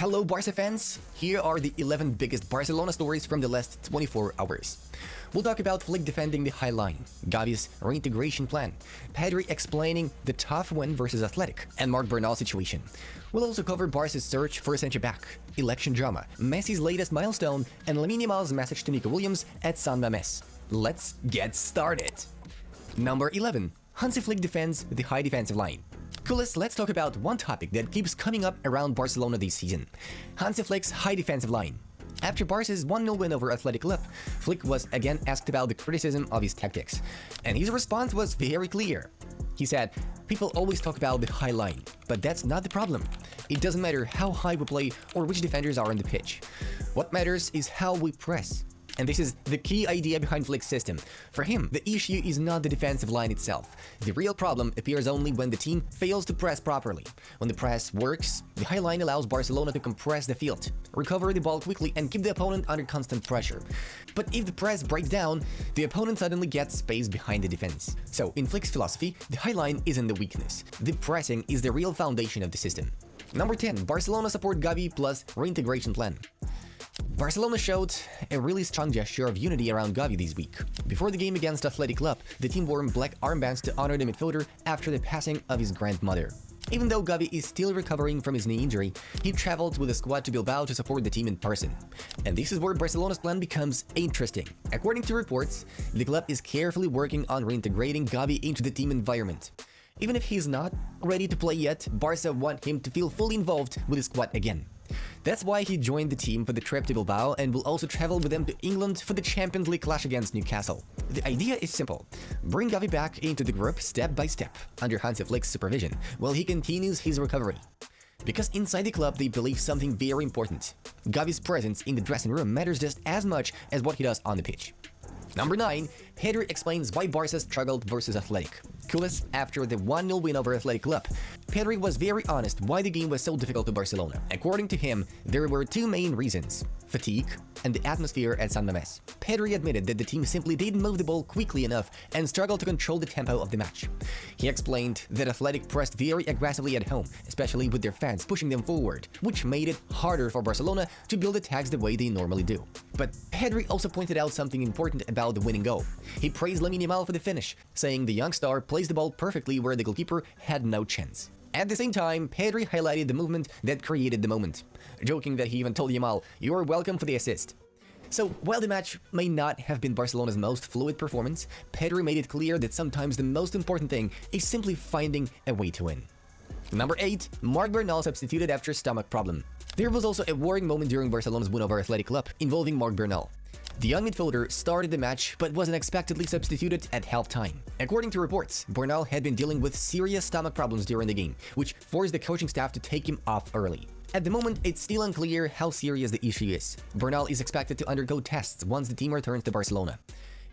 Hello Barca fans! Here are the 11 biggest Barcelona stories from the last 24 hours. We'll talk about Flick defending the high line, Gavi's reintegration plan, Pedri explaining the tough win versus Athletic, and Marc Bernal's situation. We'll also cover Barca's search for a centre-back, election drama, Messi's latest milestone, and Lamine Yamal's message to Nico Williams at San Mamés. Let's get started! Number 11. Hansi Flick defends the high defensive line. Coolest, let's talk about one topic that keeps coming up around Barcelona this season. Hansi Flick's high defensive line. After Barca's 1-0 win over Athletic Club, Flick was again asked about the criticism of his tactics, and his response was very clear. He said, "People always talk about the high line, but that's not the problem. It doesn't matter how high we play or which defenders are on the pitch. What matters is how we press." And this is the key idea behind Flick's system. For him, the issue is not the defensive line itself. The real problem appears only when the team fails to press properly. When the press works, the high line allows Barcelona to compress the field, recover the ball quickly and keep the opponent under constant pressure. But if the press breaks down, the opponent suddenly gets space behind the defense. So, in Flick's philosophy, the high line isn't the weakness. The pressing is the real foundation of the system. Number 10. Barcelona support Gavi plus reintegration plan. Barcelona showed a really strong gesture of unity around Gavi this week. Before the game against Athletic Club, the team wore black armbands to honor the midfielder after the passing of his grandmother. Even though Gavi is still recovering from his knee injury, he traveled with the squad to Bilbao to support the team in person. And this is where Barcelona's plan becomes interesting. According to reports, the club is carefully working on reintegrating Gavi into the team environment. Even if he's not ready to play yet, Barca want him to feel fully involved with the squad again. That's why he joined the team for the trip to Bilbao and will also travel with them to England for the Champions League clash against Newcastle. The idea is simple. Bring Gavi back into the group step by step, under Hansi Flick's supervision, while he continues his recovery. Because inside the club they believe something very important. Gavi's presence in the dressing room matters just as much as what he does on the pitch. Number 9. Pedri explains why Barca struggled versus Athletic. Coolest, after the 1-0 win over Athletic Club, Pedri was very honest why the game was so difficult to Barcelona. According to him, there were two main reasons: fatigue and the atmosphere at San Mamés. Pedri admitted that the team simply didn't move the ball quickly enough and struggled to control the tempo of the match. He explained that Athletic pressed very aggressively at home, especially with their fans pushing them forward, which made it harder for Barcelona to build attacks the way they normally do. But Pedri also pointed out something important about the winning goal. He praised Lamine Yamal for the finish, saying the young star placed the ball perfectly where the goalkeeper had no chance. At the same time, Pedri highlighted the movement that created the moment, joking that he even told Yamal, "You're welcome for the assist." So, while the match may not have been Barcelona's most fluid performance, Pedri made it clear that sometimes the most important thing is simply finding a way to win. Number 8. Marc Bernal substituted after stomach problem. There was also a worrying moment during Barcelona's win over Athletic Club, involving Marc Bernal. The young midfielder started the match but was unexpectedly substituted at halftime. According to reports, Bernal had been dealing with serious stomach problems during the game, which forced the coaching staff to take him off early. At the moment, it's still unclear how serious the issue is. Bernal is expected to undergo tests once the team returns to Barcelona.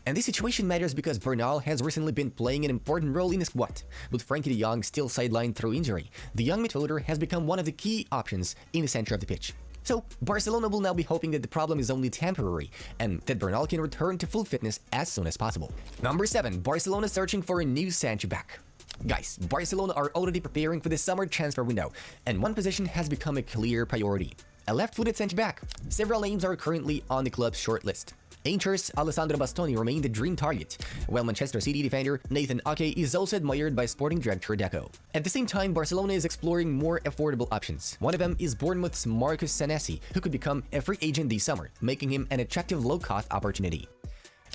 And this situation matters because Bernal has recently been playing an important role in the squad. With Frankie de Jong still sidelined through injury, the young midfielder has become one of the key options in the center of the pitch. So, Barcelona will now be hoping that the problem is only temporary and that Bernal can return to full fitness as soon as possible. Number 7. Barcelona searching for a new centre-back. Guys, Barcelona are already preparing for the summer transfer window, and one position has become a clear priority: a left-footed centre-back. Several names are currently on the club's shortlist. Aintr's Alessandro Bastoni remained the dream target, while Manchester City defender Nathan Ake is also admired by sporting director Deco. At the same time, Barcelona is exploring more affordable options. One of them is Bournemouth's Marcus Senesi, who could become a free agent this summer, making him an attractive low-cost opportunity.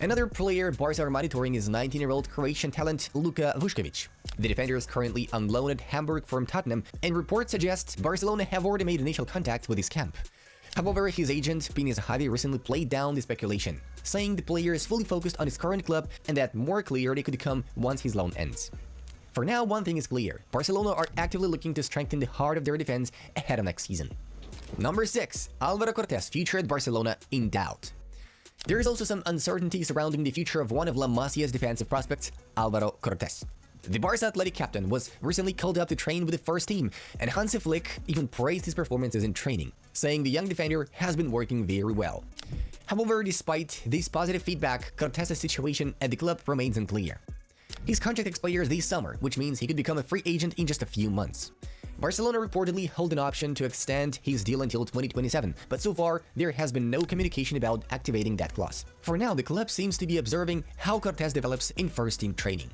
Another player Barca are monitoring is 19-year-old Croatian talent Luka Vučković. The defender is currently on loan at Hamburg from Tottenham, and reports suggest Barcelona have already made initial contact with his camp. However, his agent, Pines Javi, recently played down the speculation, saying the player is fully focused on his current club and that more clarity could come once his loan ends. For now, one thing is clear: Barcelona are actively looking to strengthen the heart of their defense ahead of next season. Number 6. Alvaro Cortez future at Barcelona in doubt. There is also some uncertainty surrounding the future of one of La Masia's defensive prospects, Alvaro Cortez. The Barca Athletic captain was recently called up to train with the first team, and Hansi Flick even praised his performances in training, saying the young defender has been working very well. However, despite this positive feedback, Cortez's situation at the club remains unclear. His contract expires this summer, which means he could become a free agent in just a few months. Barcelona reportedly hold an option to extend his deal until 2027, but so far, there has been no communication about activating that clause. For now, the club seems to be observing how Cortez develops in first-team training.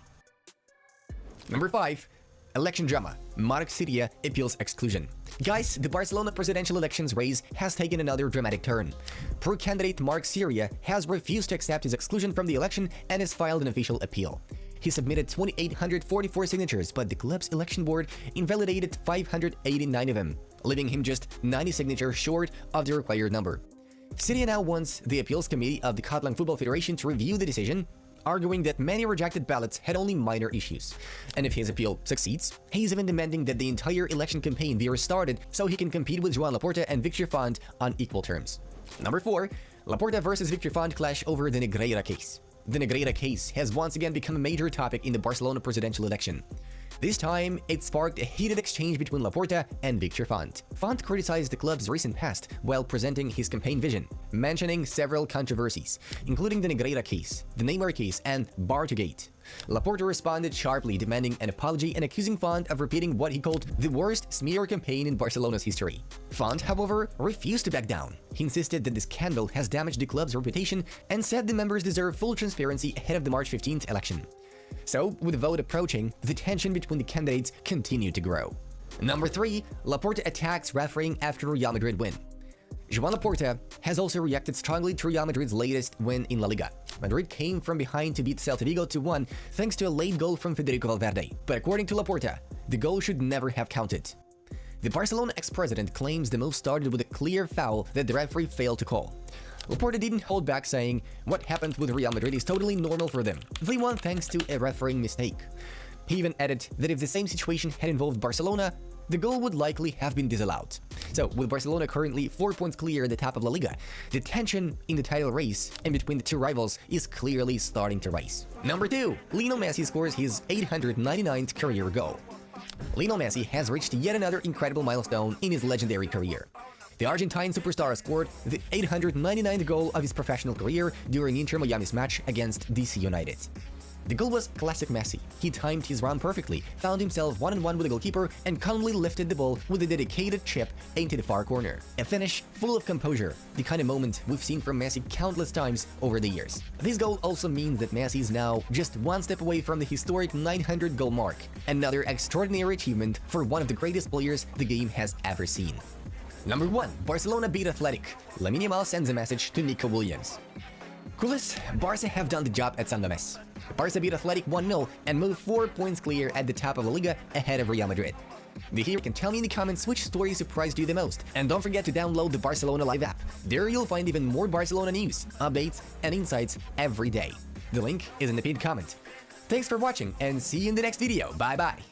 Number 5. Election drama. Marc Sirilla appeals exclusion. Guys, the Barcelona presidential elections race has taken another dramatic turn. Pro-candidate Marc Sirilla has refused to accept his exclusion from the election and has filed an official appeal. He submitted 2,844 signatures, but the club's election board invalidated 589 of them, leaving him just 90 signatures short of the required number. Sirilla now wants the appeals committee of the Catalan Football Federation to review the decision, arguing that many rejected ballots had only minor issues. And if his appeal succeeds, he's even demanding that the entire election campaign be restarted so he can compete with Joan Laporta and Victor Font on equal terms. Number 4. Laporta versus Victor Font clash over the Negreira case. The Negreira case has once again become a major topic in the Barcelona presidential election. This time, it sparked a heated exchange between Laporta and Victor Font. Font criticized the club's recent past while presenting his campaign vision, mentioning several controversies, including the Negreira case, the Neymar case, and Bartogate. Laporta responded sharply, demanding an apology and accusing Font of repeating what he called the worst smear campaign in Barcelona's history. Font, however, refused to back down. He insisted that the scandal has damaged the club's reputation and said the members deserve full transparency ahead of the March 15th election. So, with the vote approaching, the tension between the candidates continued to grow. Number 3. Laporta attacks refereeing after Real Madrid win. Joan Laporta has also reacted strongly to Real Madrid's latest win in La Liga. Madrid came from behind to beat Celta Vigo 2-1 thanks to a late goal from Federico Valverde. But according to Laporta, the goal should never have counted. The Barcelona ex-president claims the move started with a clear foul that the referee failed to call. Laporta didn't hold back, saying, "What happened with Real Madrid is totally normal for them. They won thanks to a refereeing mistake." He even added that if the same situation had involved Barcelona, the goal would likely have been disallowed. So, with Barcelona currently 4 points clear at the top of La Liga, the tension in the title race and between the two rivals is clearly starting to rise. Number 2. Lionel Messi scores his 899th career goal. Lionel Messi has reached yet another incredible milestone in his legendary career. The Argentine superstar scored the 899th goal of his professional career during Inter Miami's match against DC United. The goal was classic Messi. He timed his run perfectly, found himself one-on-one with the goalkeeper, and calmly lifted the ball with a dedicated chip into the far corner. A finish full of composure, the kind of moment we've seen from Messi countless times over the years. This goal also means that Messi is now just one step away from the historic 900-goal mark, another extraordinary achievement for one of the greatest players the game has ever seen. Number 1. Barcelona beat Athletic. Lamine Yamal sends a message to Nico Williams. Coolest, Barça have done the job at San Mamés. Barça beat Athletic 1-0 and moved 4 points clear at the top of La Liga ahead of Real Madrid. The hero can tell me in the comments which story surprised you the most. And don't forget to download the Barcelona Live app. There you'll find even more Barcelona news, updates, and insights every day. The link is in the pinned comment. Thanks for watching and see you in the next video. Bye bye.